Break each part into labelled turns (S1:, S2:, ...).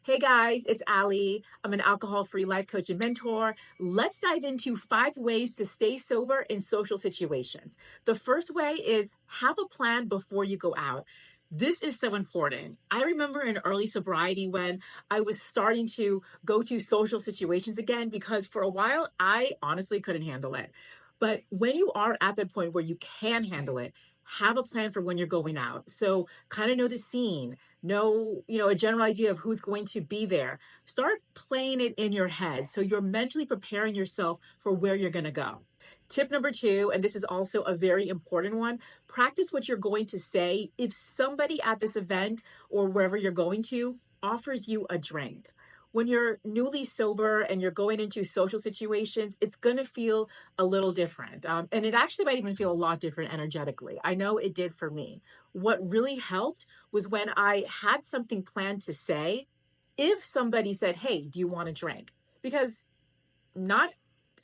S1: Hey guys, it's Ali. I'm an alcohol-free life coach and mentor. Let's dive into 5 ways to stay sober in social situations. The first way is have a plan before you go out. This is so important. I remember in early sobriety when I was starting to go to social situations again because for a while I honestly couldn't handle it. But when you are at that point where you can handle it, have a plan for when you're going out. So kind of know the scene, know, a general idea of who's going to be there. Start playing it in your head so you're mentally preparing yourself for where you're going to go. Tip number 2, and this is also a very important one, practice what you're going to say if somebody at this event or wherever you're going to offers you a drink. When you're newly sober and you're going into social situations, it's going to feel a little different. And it actually might even feel a lot different energetically. I know it did for me. What really helped was when I had something planned to say, if somebody said, "Hey, do you want a drink?" Because not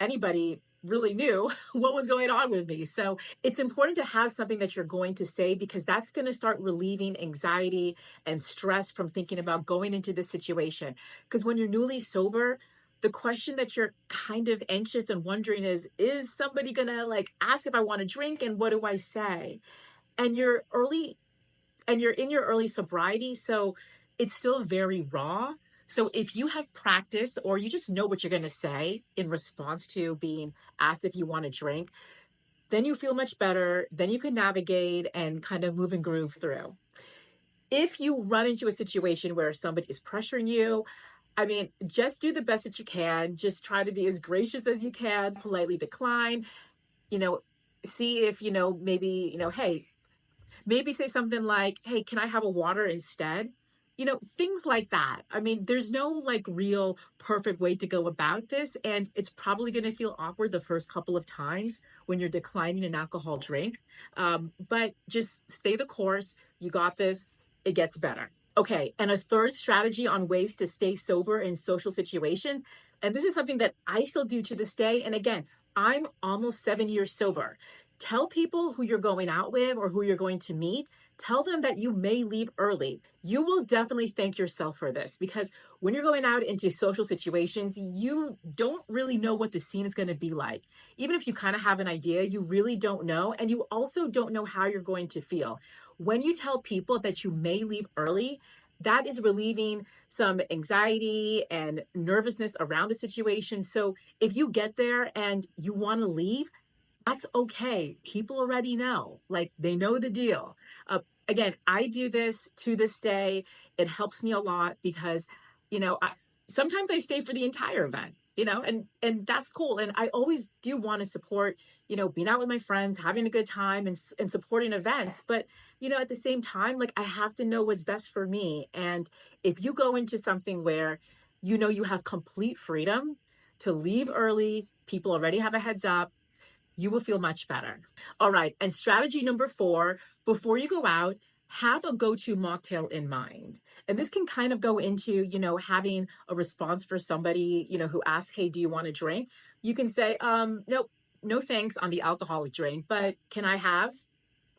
S1: anybody really knew what was going on with me. So it's important to have something that you're going to say because that's going to start relieving anxiety and stress from thinking about going into this situation. Because when you're newly sober, the question that you're kind of anxious and wondering is somebody going to like ask if I want a drink and what do I say? And you're in your early sobriety, so it's still very raw. So if you have practice or you just know what you're going to say in response to being asked if you want a drink, then you feel much better. Then you can navigate and kind of move and groove through. If you run into a situation where somebody is pressuring you, I mean, just do the best that you can. Just try to be as gracious as you can, politely decline, you know, see if, maybe, hey, maybe say something like, "Hey, can I have a water instead?" Things like that. I mean, there's no like real perfect way to go about this. And it's probably going to feel awkward the first couple of times when you're declining an alcohol drink. But just stay the course. You got this. It gets better. Okay. And a third strategy on ways to stay sober in social situations. And this is something that I still do to this day. And again, I'm almost 7 years sober. Tell people who you're going out with or who you're going to meet. Tell them that you may leave early. You will definitely thank yourself for this because when you're going out into social situations, you don't really know what the scene is going to be like. Even if you kind of have an idea, you really don't know. And you also don't know how you're going to feel. When you tell people that you may leave early, that is relieving some anxiety and nervousness around the situation. So if you get there and you want to leave, that's okay. People already know, like they know the deal. Again, I do this to this day. It helps me a lot because, sometimes I stay for the entire event, and that's cool. And I always do want to support, being out with my friends, having a good time and supporting events. But, at the same time, like I have to know what's best for me. And if you go into something where, you have complete freedom to leave early, people already have a heads up, you will feel much better. All right. And strategy number 4, before you go out, have a go-to mocktail in mind. And this can kind of go into, having a response for somebody, who asks, "Hey, do you want a drink?" You can say, nope, no thanks on the alcoholic drink, but can I have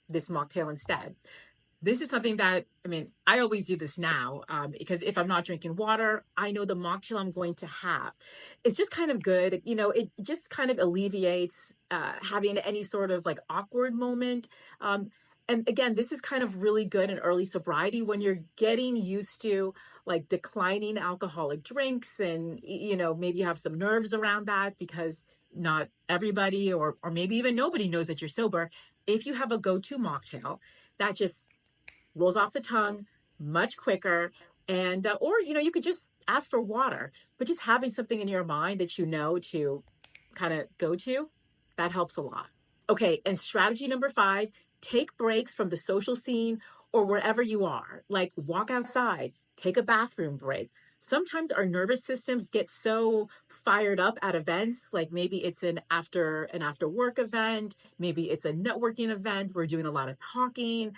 S1: this mocktail instead? This is something that, I mean, I always do this now because if I'm not drinking water, I know the mocktail I'm going to have. It's just kind of good. It just kind of alleviates having any sort of like awkward moment. And again, this is kind of really good in early sobriety when you're getting used to like declining alcoholic drinks and, maybe you have some nerves around that because not everybody or maybe even nobody knows that you're sober. If you have a go-to mocktail, that just rolls off the tongue much quicker. And, or, you could just ask for water, but just having something in your mind that to kind of go to, that helps a lot. Okay. And strategy number 5, take breaks from the social scene or wherever you are, like walk outside, take a bathroom break. Sometimes our nervous systems get so fired up at events, like maybe it's an after work event, maybe it's a networking event. We're doing a lot of talking.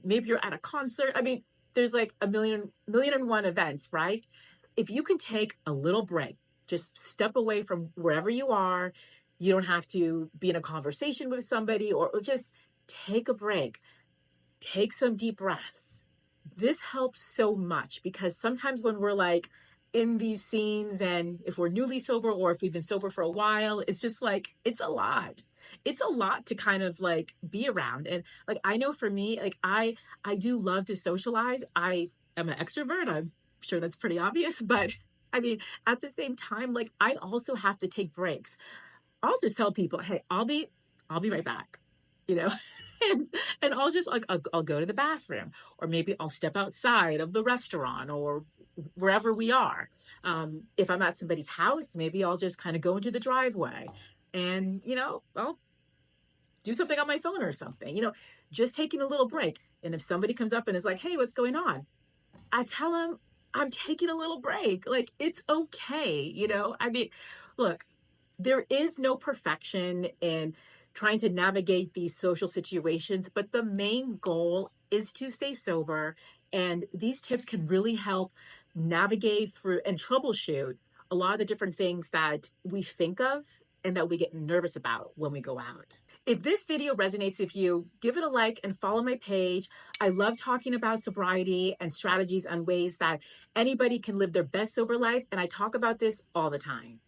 S1: Maybe you're at a concert. I mean, there's like a million and one events, right? If you can take a little break, just step away from wherever you are. You don't have to be in a conversation with somebody or just take a break, take some deep breaths, This helps so much because sometimes when we're like in these scenes and if we're newly sober or if we've been sober for a while, it's just like, it's a lot. It's a lot to kind of like be around. And like, I know for me, like I do love to socialize. I am an extrovert. I'm sure that's pretty obvious, but I mean, at the same time, like I also have to take breaks. I'll just tell people, hey, I'll be right back, you know, and I'll just like I'll go to the bathroom, or maybe I'll step outside of the restaurant or wherever we are. If I'm at somebody's house, maybe I'll just kind of go into the driveway, and I'll do something on my phone or something. Just taking a little break. And if somebody comes up and is like, "Hey, what's going on?" I tell them I'm taking a little break. Like it's okay. I mean, look, there is no perfection in trying to navigate these social situations, but the main goal is to stay sober. And these tips can really help navigate through and troubleshoot a lot of the different things that we think of and that we get nervous about when we go out. If this video resonates with you, give it a like and follow my page. I love talking about sobriety and strategies and ways that anybody can live their best sober life. And I talk about this all the time.